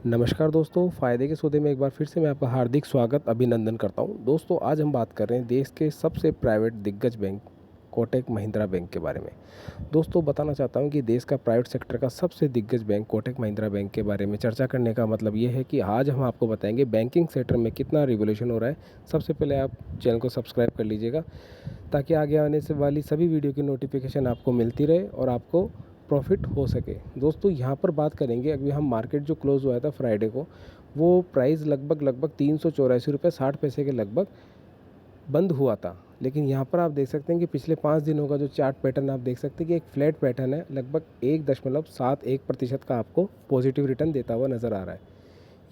नमस्कार दोस्तों, फ़ायदे के सौदे में एक बार फिर से मैं आपका हार्दिक स्वागत अभिनंदन करता हूं। दोस्तों, आज हम बात कर रहे हैं देश के सबसे प्राइवेट दिग्गज बैंक कोटक महिंद्रा बैंक के बारे में। दोस्तों, बताना चाहता हूं कि देश का प्राइवेट सेक्टर का सबसे दिग्गज बैंक कोटक महिंद्रा बैंक के बारे में चर्चा करने का मतलब ये है कि आज हम आपको बताएंगे बैंकिंग सेक्टर में कितना रिवोल्यूशन हो रहा है। सबसे पहले आप चैनल को सब्सक्राइब कर लीजिएगा ताकि आगे आने से वाली सभी वीडियो की नोटिफिकेशन आपको मिलती रहे और आपको प्रॉफिट हो सके। दोस्तों, यहाँ पर बात करेंगे, अभी हम मार्केट जो क्लोज हुआ था फ्राइडे को, वो प्राइस लगभग 384 रुपये 60 पैसे के लगभग बंद हुआ था। लेकिन यहाँ पर आप देख सकते हैं कि पिछले 5 दिनों का जो चार्ट पैटर्न आप देख सकते हैं कि एक फ्लैट पैटर्न है, लगभग 1.71% का आपको पॉजिटिव रिटर्न देता हुआ नज़र आ रहा है।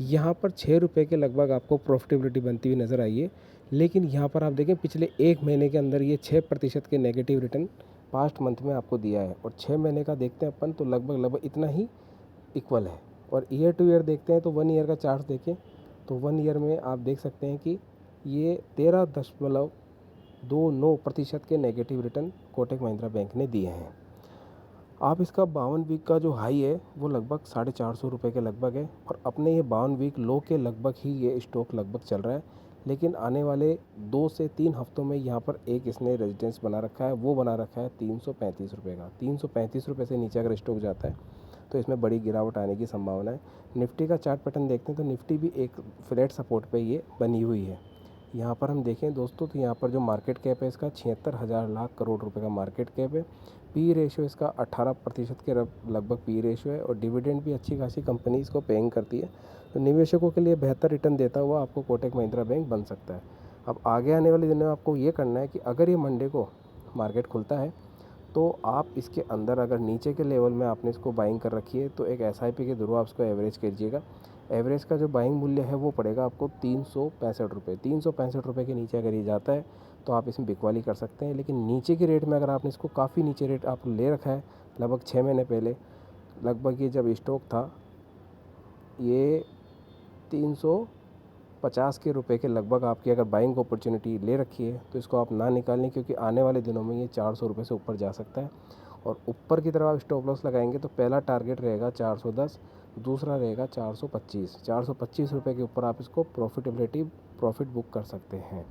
यहाँ पर 6 रुपये के लगभग आपको प्रॉफिटेबिलिटी बनती हुई नज़र आई है। लेकिन यहाँ पर आप देखें, पिछले 1 महीने के अंदर ये 6% के नेगेटिव रिटर्न पास्ट मंथ में आपको दिया है, और 6 महीने का देखते हैं अपन तो लगभग इतना ही इक्वल है। और ईयर टू ईयर देखते हैं तो 1 ईयर का चार्ट देखें तो 1 ईयर में आप देख सकते हैं कि ये 13.29% के negative return Kotak Mahindra bank ने दिए हैं। आप इसका 52 वीक का जो हाई है वो लगभग 450 रुपये के लगभग है, और अपने ये 52 वीक लो के लगभग ही ये स्टॉक लगभग चल रहा है। लेकिन आने वाले 2 से 3 हफ्तों में यहाँ पर एक इसने रेजिस्टेंस बना रखा है, वो बना रखा है 335 रुपये का। 335 रुपये से नीचे अगर स्टॉक जाता है तो इसमें बड़ी गिरावट आने की संभावना है। निफ्टी का चार्ट पैटर्न देखते हैं तो निफ्टी भी एक फ्लैट सपोर्ट पे ये बनी हुई है। यहाँ पर हम देखें दोस्तों तो यहाँ पर जो मार्केट कैप है इसका 76,000 लाख करोड़ रुपए का मार्केट कैप है। पी रेशियो इसका 18% के लगभग पी रेशियो है, और डिविडेंड भी अच्छी खासी कंपनी इसको पेइंग करती है। तो निवेशकों के लिए बेहतर रिटर्न देता हुआ आपको कोटक महिंद्रा बैंक बन सकता है। अब आगे आने वाले दिनों में आपको ये करना है कि अगर ये मंडे को मार्केट खुलता है तो आप इसके अंदर अगर नीचे के लेवल में आपने इसको बाइंग कर रखी है तो एक एसआईपी के थ्रू आप इसको एवरेज कीजिएगा। एवरेज का जो बाइंग मूल्य है वो पड़ेगा आपको 365 रुपये। 365 रुपये के नीचे अगर ये जाता है तो आप इसमें बिकवाली कर सकते हैं। लेकिन नीचे के रेट में अगर आपने इसको काफ़ी नीचे रेट आप ले रखा है, लगभग 6 महीने पहले लगभग ये जब स्टॉक था ये 350 के रुपए के लगभग आपकी अगर बाइंग अपॉर्चुनिटी ले रखी है तो इसको आप ना निकालें, क्योंकि आने वाले दिनों में ये 400 रुपये से ऊपर जा सकता है। और ऊपर की तरफ आप स्टॉप लॉस लगाएंगे तो पहला टारगेट रहेगा 410, दूसरा रहेगा 425। 425 रुपये के ऊपर आप इसको प्रॉफिट बुक कर सकते हैं।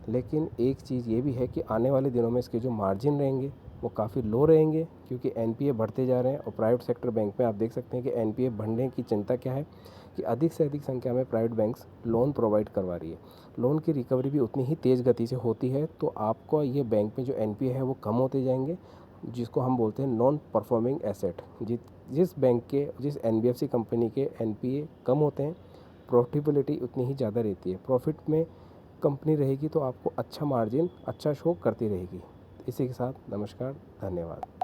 लेकिन एक चीज़ ये भी है कि आने वाले दिनों में इसके जो मार्जिन रहेंगे वो काफ़ी लो रहेंगे, क्योंकि एनपीए बढ़ते जा रहे हैं। और प्राइवेट सेक्टर बैंक में आप देख सकते हैं कि एनपीए बढ़ने की चिंता क्या है कि अधिक से अधिक संख्या में प्राइवेट बैंक्स लोन प्रोवाइड करवा रही है। लोन की रिकवरी भी उतनी ही तेज़ गति से होती है, तो आपको ये बैंक में जो एनपीए है वो कम होते जाएंगे, जिसको हम बोलते हैं नॉन परफॉर्मिंग एसेट। जिस एनबीएफसी कंपनी के एनपीए कम होते हैं, प्रॉफिटेबिलिटी उतनी ही ज़्यादा रहती है। प्रॉफिट में कंपनी रहेगी तो आपको अच्छा मार्जिन अच्छा शो करती रहेगी। इसी के साथ नमस्कार, धन्यवाद।